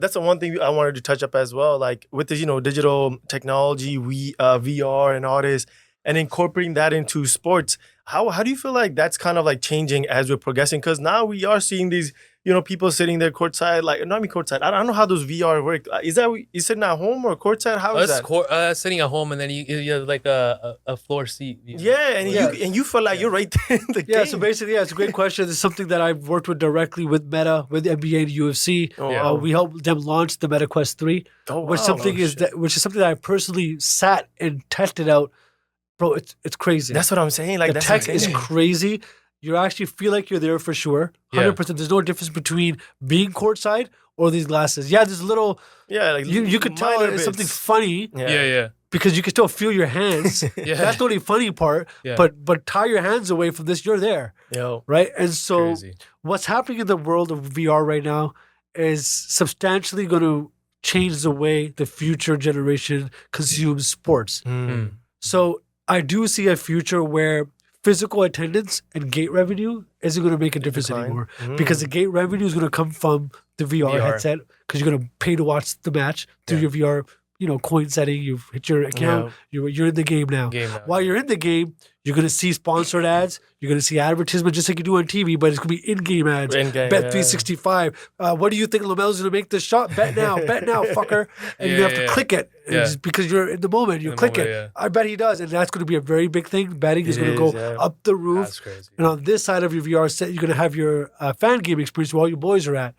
That's the one thing I wanted to touch up as well. Like with this, digital technology, VR and all this, and incorporating that into sports. How do you feel like that's kind of like changing as we're progressing? Because now we are seeing these, people sitting there courtside, like not even courtside. I don't know how those VR work. Is that you sitting at home or courtside? How is that? Sitting at home, and then you have like a floor seat. Yeah, and you feel like you're right there in the game. Yeah, so basically, it's a great question. It's something that I've worked with directly with Meta, with NBA and UFC. wow. We helped them launch the Meta Quest 3, which is something that I personally sat and tested out. Bro, it's crazy. That's what I'm saying. Like the that's tech insane. is crazy. You actually feel like you're there for sure. 100%. There's no difference between being courtside or these glasses. Yeah, there's a little. Yeah, like you could tell it's something funny. Yeah. Because you can still feel your hands. That's the only funny part. Yeah. But tie your hands away from this, you're there. Yo. Right? And so Crazy. what's happening in the world of VR right now is substantially going to change the way the future generation consumes sports. So I do see a future where physical attendance and gate revenue isn't going to make a difference anymore because the gate revenue is going to come from the VR headset because you're going to pay to watch the match through your VR, coin setting. You've hit your account. You're in the game now. While you're in the game, you're going to see sponsored ads. You're going to see advertisements just like you do on TV, but it's going to be in-game ads. Bet 365. What do you think Lamel's going to make this shot? Bet now, fucker. And you have to click it just because you're in the moment. You click it. Yeah. I bet he does. And that's going to be a very big thing. Betting is going to go up the roof. That's crazy. And on this side of your VR set, you're going to have your fan game experience where all your boys are at.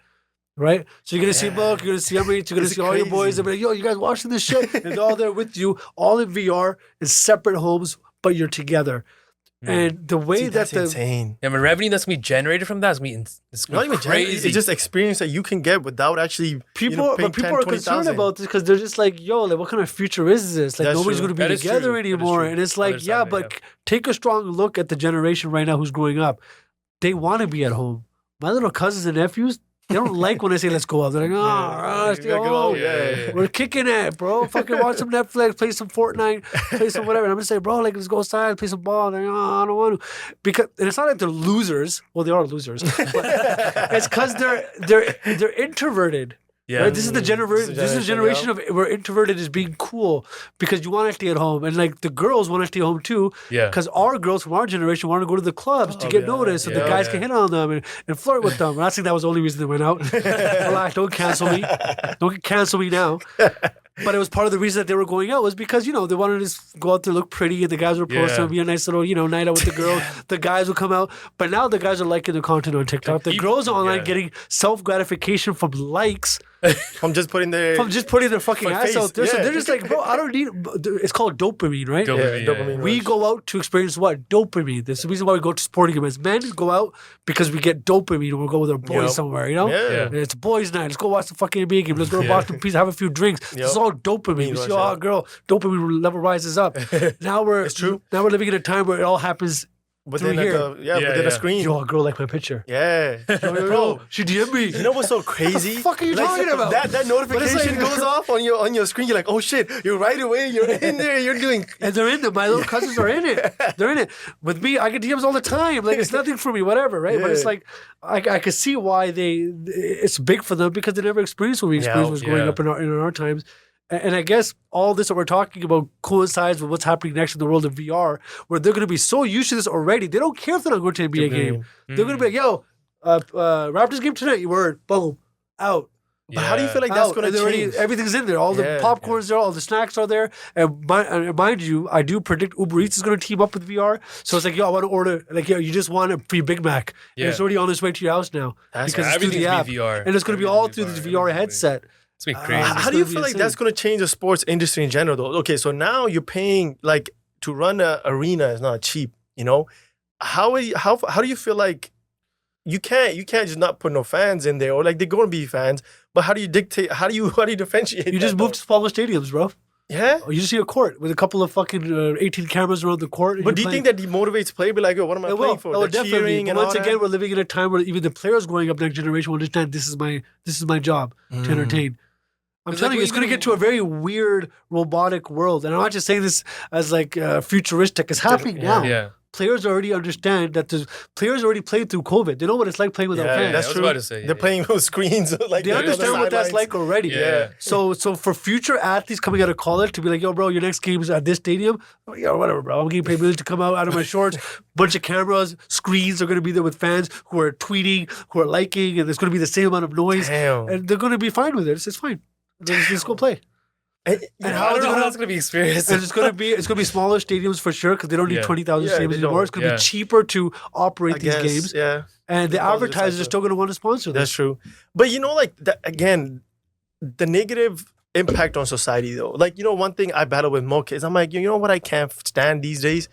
Right? So you're going to see Buck, you're going to see Emily, you're going to see all your boys. They're like, yo, you guys watching this shit? And they're all there with you, all in VR in separate homes, but you're together. And the way that's insane. Yeah, but revenue that's going to be generated from that is going to be not even crazy. It's just experience that you can get without actually people are concerned about this because they're just like, yo, like what kind of future is this? Like nobody's going to be together anymore. And it's like, take a strong look at the generation right now who's growing up. They want to be at home. My little cousins and nephews, they don't like when I say let's go out. They're like, stay home. We're kicking it, bro. Fucking watch some Netflix, play some Fortnite, play some whatever. And I'm gonna say, bro, like let's go outside, play some ball. They're like, I don't want to, because and it's not like they're losers. Well, they are losers, but it's because they're introverted. Yeah, right? This is the generation. This is the generation of where introverted is being cool because you want to stay at home, and like the girls want to stay home too. Yeah, because our girls from our generation want to go to the clubs to get noticed, so the guys can hit on them and flirt with them. I'm not saying that was the only reason they went out. Relax, don't cancel me. Don't cancel me now. But it was part of the reason that they were going out was because, they wanted to just go out there, look pretty, and the guys were posting, it'd be a nice little, night out with the girls. The guys would come out. But now the guys are liking the content on TikTok. The girls are online getting self-gratification from likes. From just putting their fucking ass out there. So they're just like, bro, I don't need... It's called dopamine, right? Dopamine. We go out to experience what? Dopamine. That's the reason why we go to sporting events. Men go out because we get dopamine. We'll go with our boys somewhere, Yeah. And it's boys' night. Let's go watch the fucking NBA game. Let's go to Boston Pizza, have a few drinks. This is all dopamine. You see a hot girl, dopamine level rises up. Now we're living in a time where it all happens within a screen. Yo, a girl like my picture. Yeah. Bro, she DM'd me. You know what's so crazy? What the fuck are you talking about? That notification goes off on your screen. You're like, oh shit, you're right away. You're in there. You're doing. And they're in there. My little cousins are in it. They're in it. With me, I get DMs all the time. Like it's nothing for me, whatever, right? But it's like I could see why it's big for them because they never experienced what we experienced was growing up in our times. And I guess all this that we're talking about coincides with what's happening next in the world of VR, where they're going to be so used to this already. They don't care if they're not going to an NBA game. They're going to be like, yo, Raptors game tonight, you word, boom, out. But how do you feel like that's going to change? Everything's in there. All the popcorn's there, all the snacks are there. And mind you, I do predict Uber Eats is going to team up with VR. So it's like, yo, I want to order, like, yo, you just want a free Big Mac. And it's already on its way to your house now. Because it's through the app. VR. And it's going to be all through this VR headset. Crazy. How do you feel like that's going to change the sports industry in general, though? Okay, so now you're paying, like, to run an arena is not cheap, How do you feel like you can't just not put no fans in there, or like they're going to be fans, but how do you dictate, how do you differentiate You just move to smaller stadiums, bro. Yeah? You just see a court with a couple of fucking 18 cameras around the court. But do you think that demotivates play? Be like, yo, what am I playing for? Oh, definitely. But once again, we're living in a time where even the players growing up next generation will understand this is my job to entertain. I'm telling you, it's going to get to a very weird robotic world. And I'm not just saying this as like futuristic. It's happening now. Yeah. players already understand that the players already played through COVID. They know what it's like playing without fans. that's I was true. about to say, They're playing with screens. Like They on the understand what that's sidelines. like already. Yeah. So for future athletes coming out of college to be like, yo, bro, your next game's at this stadium. Oh, yeah, whatever, bro. I'm getting paid millions to come out of my shorts. Bunch of cameras, screens are going to be there with fans who are tweeting, who are liking, and there's going to be the same amount of noise. Damn. And they're going to be fine with it. It's fine. Let's go play. And And I how don't is it know how gonna? that's gonna be experienced. And it's gonna be smaller stadiums for sure because they don't need Yeah. 20,000 Yeah, stadiums they anymore. don't. It's gonna Yeah. be cheaper to operate I these guess, games, yeah. and the Because of the advertisers are cycle. still gonna want to sponsor them. That's true. But you know, like again, the negative impact on society though. Like, you know, one thing I battle with more kids, I'm like, you know what I can't stand these days?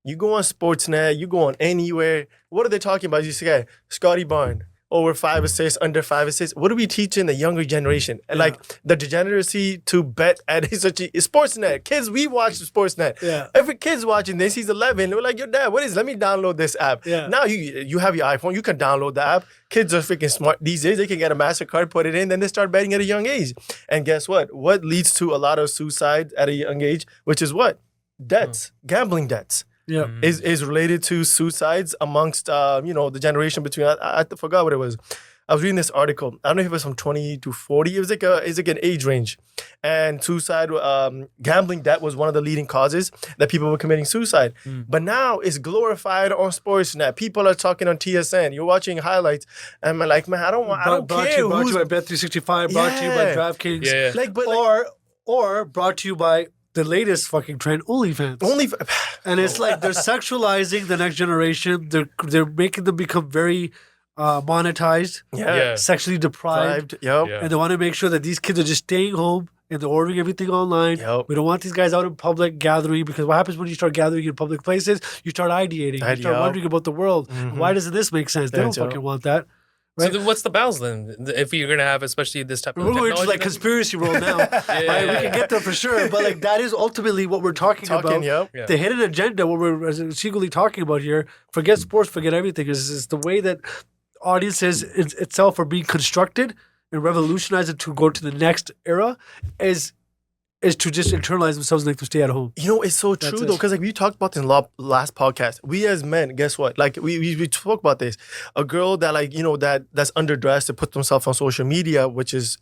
You go on Sportsnet, you go on anywhere. What are they talking about? You say, Scotty Barnes, over 5 assists, under 5 assists. What are we teaching the younger generation? And like the degeneracy to bet at such a Sportsnet. Kids, we watch Sportsnet. Yeah. Every kid's watching this, he's 11. We're like, your dad, what is? Let me download this app. Yeah. Now you have your iPhone, you can download the app. Kids are freaking smart these days. They can get a MasterCard, put it in, then they start betting at a young age. And guess what? What leads to a lot of suicide at a young age, which is what? Debts, gambling debts. Yeah. Is related to suicides amongst the generation between I forgot what it was. I was reading this article. I don't know if it was from 20 to 40. It was like an age range, and suicide, gambling debt was one of the leading causes that people were committing suicide. But now it's glorified on Sportsnet. People are talking on TSN. You're watching highlights, and I'm like, man, I don't Brought care to who's you by Bet365. Brought to you by Yeah. DraftKings. Yeah. like, but Or brought to you by the latest fucking trend, OnlyFans. only. And it's like they're sexualizing the next generation. They're making them become very monetized, Yeah. sexually deprived. Yep. Yeah. And they want to make sure that these kids are just staying home and they're ordering everything online. Yep. We don't want these guys out in public gathering because what happens when you start gathering in public places? You start ideating. You start Yep. wondering about the world. Why doesn't this make sense? They don't That's right. fucking want that. So Right. then what's the balance then? If you're gonna have, especially this type of We're going to technology, like conspiracy world now. Right? We can get there for sure. But like that is ultimately what we're talking about. Yep. Yeah. The hidden agenda, what we're secretly talking about here, forget sports, forget everything, is the way that audiences itself are being constructed and revolutionized to go to the next era is to just internalize themselves and like to stay at home. You know, it's so That's true it. though, because like we talked about this in last podcast. We as men, guess what? Like we spoke about this. A girl that that's underdressed to put themselves on social media, which is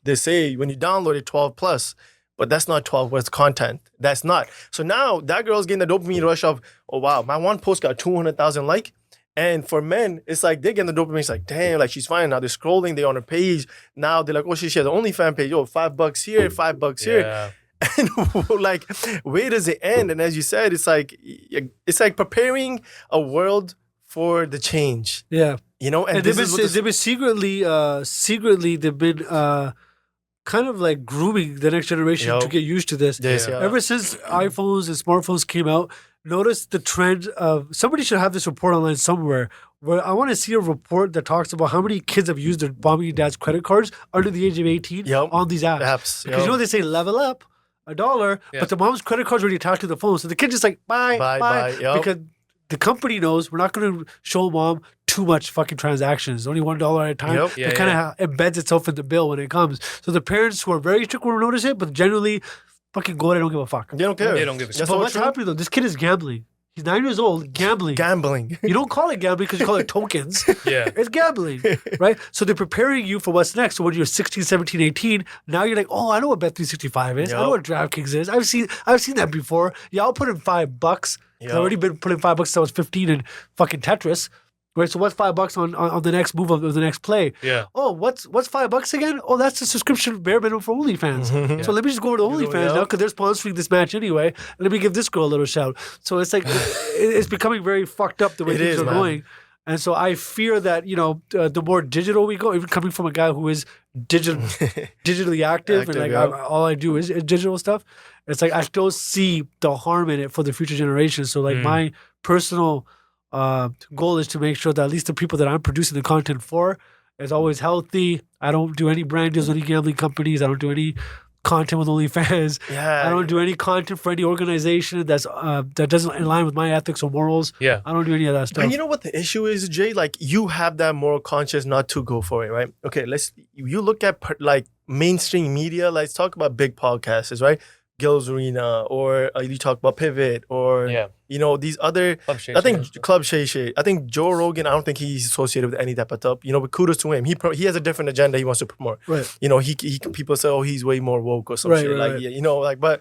they say when you download it 12 plus, but that's not 12 plus content. That's not. So now that girl's getting the dopamine rush of, oh wow, my one post got 200,000 like. And for men, it's like they're getting the dopamine. It's like, damn, like she's fine now. They're scrolling, they're on her page. Now they're like, oh, she has an OnlyFans page. Oh, $5 here, $5 here. Yeah. And like, where does it end? And as you said, it's like preparing a world for the change. Yeah. You know, and they've this is what been secretly they've been kind of like grooming the next generation Yup. to get used to this. Yes, Yeah. yeah. Ever since iPhones and smartphones came out, notice the trend of somebody should have this report online somewhere where I want to see a report that talks about how many kids have used their mommy and dad's credit cards under the age of 18 Yup. on these apps. apps. Because you know they say level up $1, Yeah. but the mom's credit card's already attached to the phone. So the kid's just like, bye. Bye, yup. Because the company knows we're not going to show mom too much fucking transactions. Only $1 at a time. Yep. Yeah, It kind of embeds itself in the bill when it comes. So the parents who are very strict will notice it, but generally, fucking go ahead, I don't give a fuck. They don't care. They don't give a That's shit. But so what's true. happening though? This kid is gambling. He's 9 years old, gambling. Gambling. You don't call it gambling because you call it tokens. Yeah. It's gambling, right? So they're preparing you for what's next. So when you're 16, 17, 18, now you're like, oh, I know what Bet365 is. I know Yup. what DraftKings is. I've seen that before. Yeah, I'll put in $5. 'Cause I've Yup. already been putting $5 since I was 15 in fucking Tetris. Right, so what's $5 on the next move of the next play? Yeah. Oh, what's $5 again? Oh, that's the subscription bare minimum for OnlyFans. So let me just go over to OnlyFans Yup. now because they're sponsoring this match anyway. Let me give this girl a little shout. So it's like it's becoming very fucked up the way It things is, are man. going. And so I fear that the more digital we go, even coming from a guy who is digitally active and Active, like yup. all I do is digital stuff. It's like I still see the harm in it for the future generation. So like my personal goal is to make sure that at least the people that I'm producing the content for is always healthy. I don't do any brand deals with any gambling companies. I don't do any content with OnlyFans. Yeah. I don't do any content for any organization that doesn't align with my ethics or morals. Yeah. I don't do any of that stuff. And you know what the issue is, Jay? Like you have that moral conscience not to go for it, right? Okay, you look at like mainstream media. Let's talk about big podcasts, right? Gil's Arena, or you talk about Pivot, or these other. Club Shay I think Shay. Club Shay Shay. I think Joe Rogan. I don't think he's associated with any type of stuff. But kudos to him. He has a different agenda he wants to promote. Right. He people say, oh, he's way more woke or some shit. Like, yeah, but.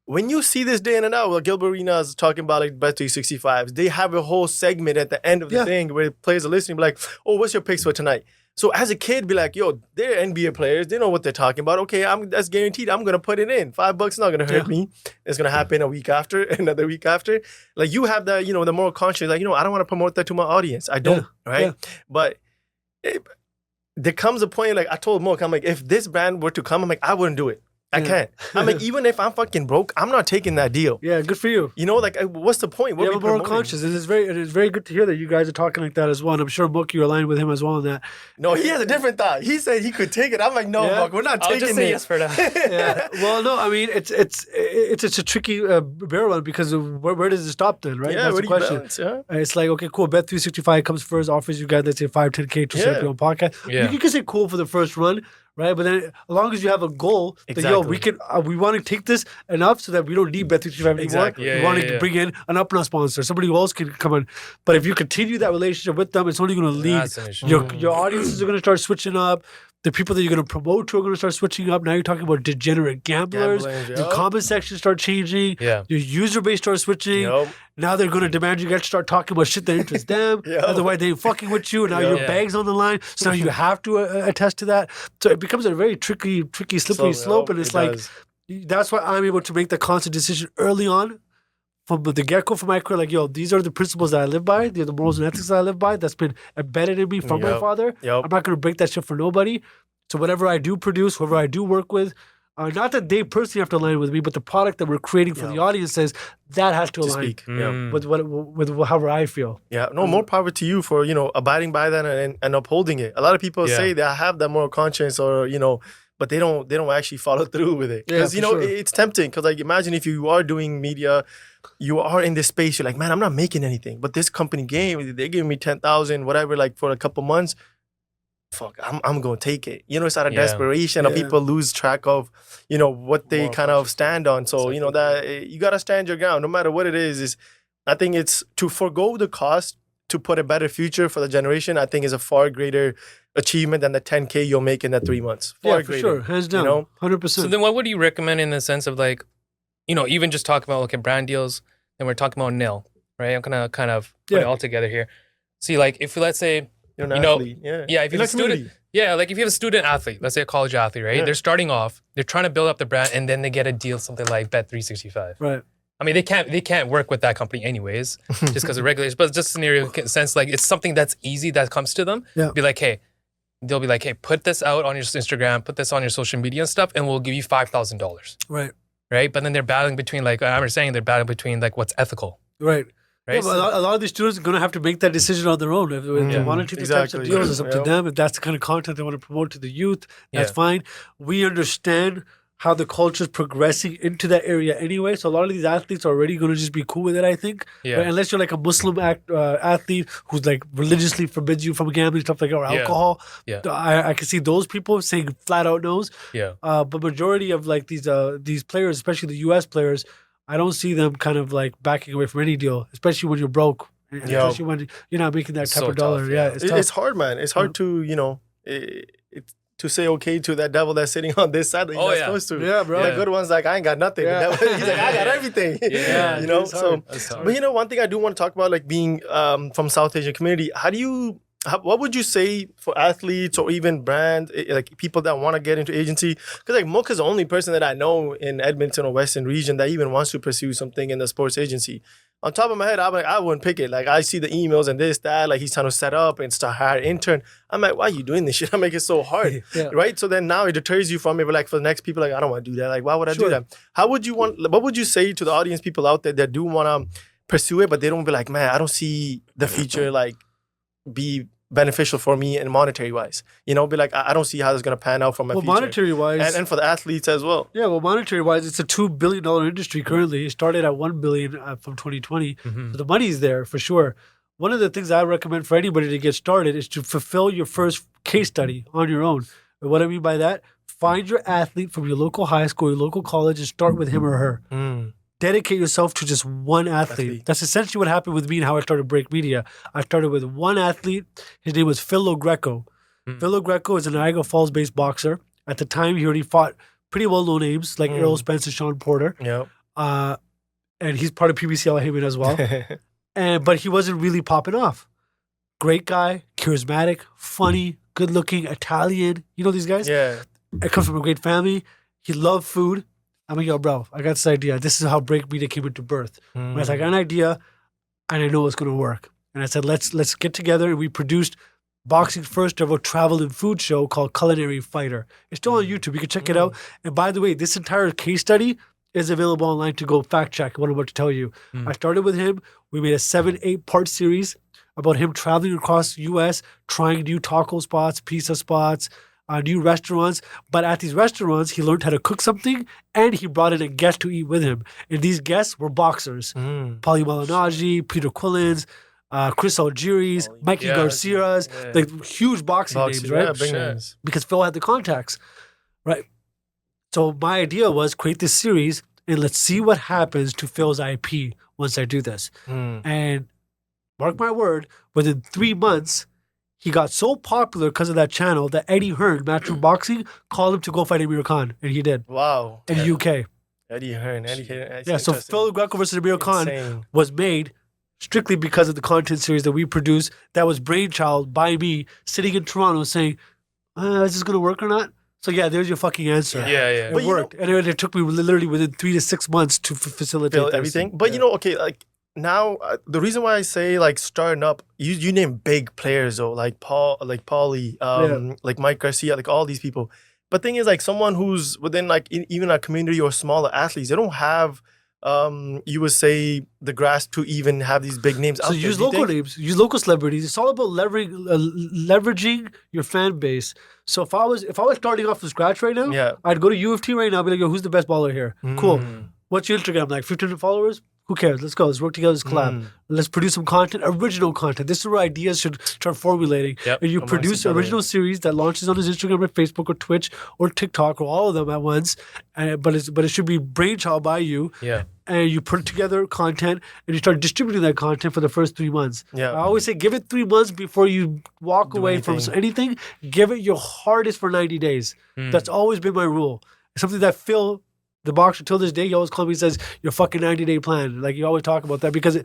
When you see this day in and out, well, Gilbert Arenas is talking about like Bet 365s. They have a whole segment at the end of the thing where players are listening, be like, oh, what's your picks for tonight? So as a kid, be like, yo, they're NBA players. They know what they're talking about. Okay, that's guaranteed. I'm going to put it in. $5 not going to hurt me. It's going to happen a week after, another week after. Like you have the, the moral conscience. Like, I don't want to promote that to my audience. I don't, right? Yeah. But there comes a point, like I told Mook, I'm like, if this brand were to come, I'm like, I wouldn't do it. I can't. I'm like, even if I'm fucking broke, I'm not taking that deal. Yeah, good for you. Like, what's the point? What are we moral conscious. It is very good to hear that you guys are talking like that as well. And I'm sure Mook, you're aligned with him as well on that. No, he has a different thought. He said he could take it. I'm like, no, Mook, we're not taking it. I'll just say yes for that. Well, no, I mean, it's a tricky barrel one because where does it stop then, right? Yeah, that's the question. Balance, It's like, okay, cool. Bet 365 comes first, offers you guys, let's say 5, 10K to set up your own podcast. Yeah. You can say cool for the first run. Right, but then as long as you have a goal, that we want to take this enough so that we don't need Bet365 anymore. Exactly. We want to bring in an up-now sponsor, somebody who else can come in. But if you continue that relationship with them, it's only going to lead. Your audiences are going to start switching up. The people that you're going to promote to are going to start switching up. Now you're talking about degenerate gamblers. The comment section start changing. Yeah. Your user base starts switching. Now they're going to demand you guys start talking about shit that interests them. Otherwise, they ain't fucking with you. And now your bag's on the line. So now you have to attest to that. So it becomes a very tricky, slippery slope. And it's that's why I'm able to make the conscious decision early on. From the get-go for my career, like, yo, these are the principles that I live by. They're the morals and ethics that I live by. That's been embedded in me from my father. I'm not going to break that shit for nobody. So whatever I do produce, whoever I do work with, not that they personally have to align with me, but the product that we're creating for the audience says that has to align with however I feel. Yeah, no, more power to you for, abiding by that and upholding it. A lot of people say that I have that moral conscience or, but they don't actually follow through with it. Because, it's tempting. Because, like, imagine if you are doing media, you are in this space, you're like, man, I'm not making anything. But this company they're giving me 10,000, whatever, like for a couple months. Fuck, I'm going to take it. It's out of desperation. And people lose track of, what they kind of stand on. So, that you got to stand your ground no matter what it is. I think it's to forego the cost to put a better future for the generation, I think is a far greater achievement than the 10K you'll make in that 3 months. Far greater. Sure. Hands down. 100%. So then what would you recommend in the sense of like, even just talking about, brand deals, and we're talking about nil, right? I'm going to kind of put it all together here. See, like, if let's say, you're an athlete. If you have a student, like if you have a student athlete, let's say a college athlete, right? They're starting off, they're trying to build up the brand, and then they get a deal, something like Bet365. Right. I mean, they can't work with that company anyways, just because of regulations. But just scenario sense, like it's something that's easy that comes to them. Yeah. Be like, hey, they'll be like, hey, put this out on your Instagram, put this on your social media and stuff, and we'll give you $5,000. Right. Right. But then they're battling between, like I was saying, they're battling between like what's ethical. Right. Right. Yeah, but a lot of these students are going to have to make that decision on their own. If they want to do these types of deals, it's up to them. If that's the kind of content they want to promote to the youth, that's fine. We understand how the culture is progressing into that area anyway. So a lot of these athletes are already going to just be cool with it, I think. Yeah. Right? Unless you're like a Muslim athlete who's like religiously forbids you from gambling, stuff like that, or alcohol. Yeah. I can see those people saying flat out no's. Yeah. But majority of like these players, especially the US players, I don't see them kind of like backing away from any deal, especially when you're broke. Especially when you're not making that type of dollar. Tough, it's hard, man. It's hard to, to say okay to that devil that's sitting on this side that you're not supposed to. Yeah, bro. The good one's like, I ain't got nothing. The devil, he's like, I got everything. So, but one thing I do want to talk about, like being from South Asian community, what would you say for athletes or even brand, like people that want to get into agency? Because like Mook is the only person that I know in Edmonton or Western region that even wants to pursue something in the sports agency. On top of my head, I'm like, I wouldn't pick it. Like I see the emails and this, that, like he's trying to set up and start hire intern. I'm like, why are you doing this shit? I make it so hard, right? So then now it deters you from it. But like for the next people, like I don't want to do that. Like why would I do that? What would you say to the audience, people out there that do want to pursue it, but they don't be like, man, I don't see the future like be beneficial for me and monetary wise, be like, I don't see how it's going to pan out for my future. Monetary wise. And for the athletes as well. Yeah, well, monetary wise, it's a $2 billion industry currently. It started at $1 billion from 2020. So the money's there for sure. One of the things I recommend for anybody to get started is to fulfill your first case study on your own. And what I mean by that, find your athlete from your local high school, your local college, and start with him or her. Dedicate yourself to just one athlete. That's essentially what happened with me and how I started Break Media. I started with one athlete. His name was Phil Greco. Phil Greco is a Niagara Falls-based boxer. At the time, he already fought pretty well-known names like Errol Spence and Sean Porter. Yep. And he's part of PBC Al Heyman as well. But he wasn't really popping off. Great guy, charismatic, funny, good-looking, Italian. You know these guys? Yeah. I come from a great family. He loved food. I'm like, yo, bro, I got this idea. This is how Break Media came into birth. When I was like, I got an idea, and I know it's going to work. And I said, let's get together. And we produced boxing's first ever travel and food show called Culinary Fighter. It's still on YouTube. You can check it out. And by the way, this entire case study is available online to go fact check what I'm about to tell you. I started with him. We made a 7-8 part series about him traveling across the U.S., trying new taco spots, pizza spots, new restaurants. But at these restaurants, he learned how to cook something, and he brought in a guest to eat with him. And these guests were boxers. Paulie Malignaggi, Peter Quillins, Chris Algieri's, Mikey Garcia's, like huge boxing names, right? Yeah, big names. Because Phil had the contacts, right? So my idea was create this series and let's see what happens to Phil's IP once I do this. And mark my word, within 3 months, he got so popular because of that channel that Eddie Hearn, Matchroom Boxing, called him to go fight Amir Khan, and he did. Wow. In the UK. Eddie Hearn. Yeah, so Phil Greco versus Amir Khan was made strictly because of the content series that we produced that was brainchild by me sitting in Toronto saying, is this going to work or not? So yeah, there's your fucking answer. Yeah. It worked. And it took me literally within 3 to 6 months to facilitate everything. But you know, okay, like now the reason why I say like starting up, you name big players though, like Paulie, like Mike Garcia, like all these people. But thing is, like someone who's within like even a community or smaller athletes, they don't have you would say the grasp to even have these big names. So use local names, use local celebrities. It's all about leveraging your fan base. So if I was starting off from scratch right now, I'd go to U of T right now, and be like, yo, who's the best baller here? Cool. What's your Instagram like? 1,500 followers? Who cares? Let's go. Let's work together. Let's collab. Let's produce some content, original content. This is where ideas should start formulating. And you produce an original series that launches on his Instagram or Facebook or Twitch or TikTok or all of them at once. But it should be brainchild by you. And you put together content and you start distributing that content for the first 3 months. I always say give it 3 months before you walk away from anything. Give it your hardest for 90 days. That's always been my rule. It's something that Phil, the boxer, till this day, he always calls me and says, your fucking 90-day plan. Like, you always talk about that because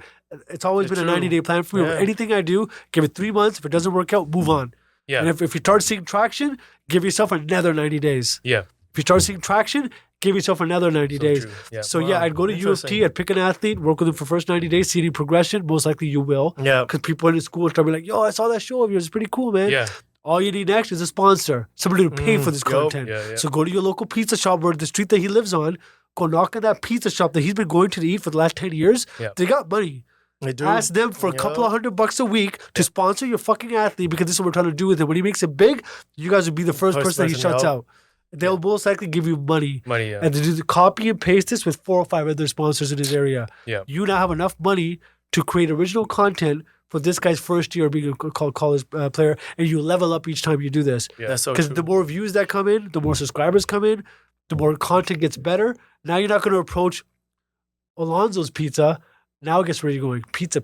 it's always been a 90-day plan for me. Anything I do, give it 3 months. If it doesn't work out, move on. And if you start seeing traction, give yourself another 90 days. If you start seeing traction, give yourself another 90 days. So I'd go to U of T, I'd pick an athlete, work with him for the first 90 days, see any progression. Most likely you will. Because people in school start being like, yo, I saw that show of yours. It's pretty cool, man. All you need next is a sponsor, somebody to pay for this content. So go to your local pizza shop where the street that he lives on, go knock on that pizza shop that he's been going to eat for the last 10 years. They got money. Ask them for a couple of $100 a week to sponsor your fucking athlete because this is what we're trying to do with him. When he makes it big, you guys will be the first person that he shuts out. They'll most likely give you money. And to do the copy and paste this with 4 or 5 other sponsors in his area. You now have enough money to create original content for this guy's first year being a college player, and you level up each time you do this. That's so Because true. the more views that come in, the more subscribers come in, the more content gets better. Now you're not going to approach Alonzo's Pizza. Now it gets where you're going. Pizza.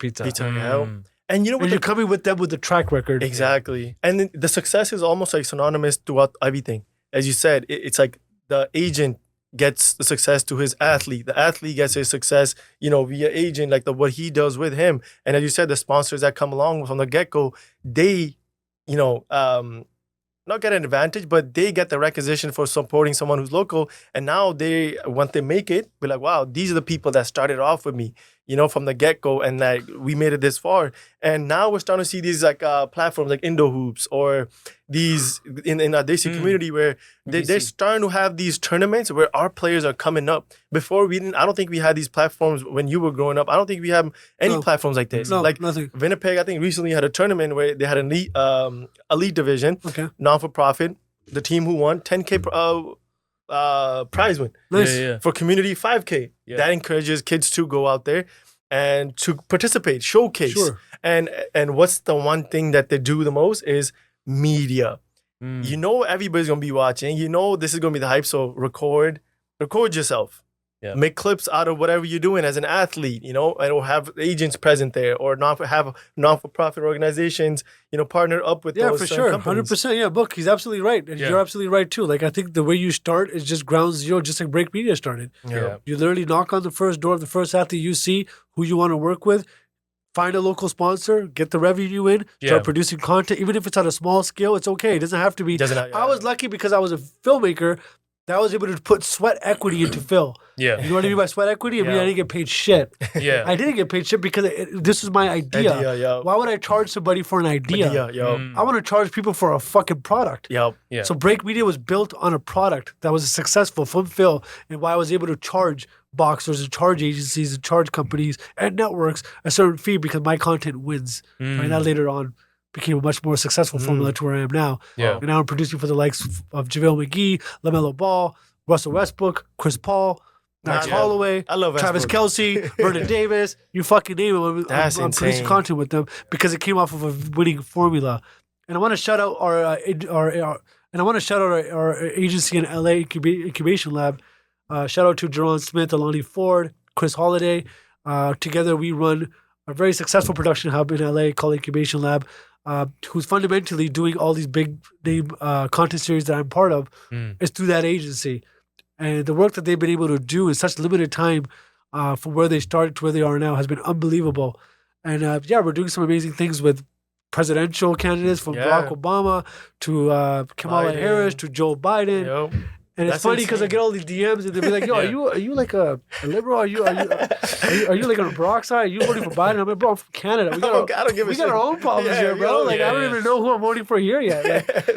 And you know what? You're coming with them with the track record. Exactly. And the success is almost like synonymous throughout everything. As you said, it's like the agent gets the success to his athlete. The athlete gets his success, via agent, like what he does with him. And as you said, the sponsors that come along from the get-go, they, not get an advantage, but they get the requisition for supporting someone who's local. And now once they make it, be like, wow, these are the people that started off with me, from the get-go, and like we made it this far. And now we're starting to see these like platforms like Indo Hoops or these in our Desi community where they're starting to have these tournaments where our players are coming up. Before I don't think we had these platforms when you were growing up. I don't think we have any platforms like this. No, nothing. Winnipeg, I think recently had a tournament where they had an elite division, non-for-profit. The team who won 10K prize win. Nice. For community 5K. That encourages kids to go out there and to participate, showcase. And what's the one thing that they do the most is media. You know everybody's gonna be watching. You know this is gonna be the hype. So record yourself. Yeah. Make clips out of whatever you're doing as an athlete, and or have agents present there, or have non-for-profit organizations, partner up with those for sure, companies. 100%. Yeah, look, he's absolutely right, and you're absolutely right too. Like I think the way you start is just ground zero, just like Break Media started. Yeah. You literally knock on the first door of the first athlete you see, who you want to work with. Find a local sponsor, get the revenue in, start producing content. Even if it's on a small scale, it's okay. It doesn't have to be. I was lucky because I was a filmmaker that I was able to put sweat equity into Phil. Yeah. You know what I mean by sweat equity? I mean, I didn't get paid shit. Yeah. I didn't get paid shit because this was my idea. Why would I charge somebody for an idea? I want to charge people for a fucking product. Yeah. So Break Media was built on a product that was successful from Phil, and why I was able to charge boxers and charge agencies and charge companies and networks a certain fee because my content wins. And that later on became a much more successful formula to where I am now. Yeah. And now I'm producing for the likes of JaVale McGee, LaMelo Ball, Russell Westbrook, Chris Paul, Max Holloway, I love Travis Kelce, Vernon Davis, you fucking name it. I'm producing content with them because it came off of a winning formula. And I want to shout out our agency in LA, Incubation Lab. Shout out to Jerron Smith, Alani Ford, Chris Holiday. Together we run a very successful production hub in LA called Incubation Lab, who's fundamentally doing all these big name content series that I'm part of is through that agency. And the work that they've been able to do in such limited time from where they started to where they are now has been unbelievable. And we're doing some amazing things with presidential candidates from Barack Obama to Kamala Harris to Joe Biden. And it's funny because I get all these DMs and they'll be like, "Yo, are you like a liberal? Are you like on the Barack side? Are you voting for Biden?" I'm like, "Bro, I'm from Canada. We got our own problems here, bro. I don't even know who I'm voting for here yet." Like,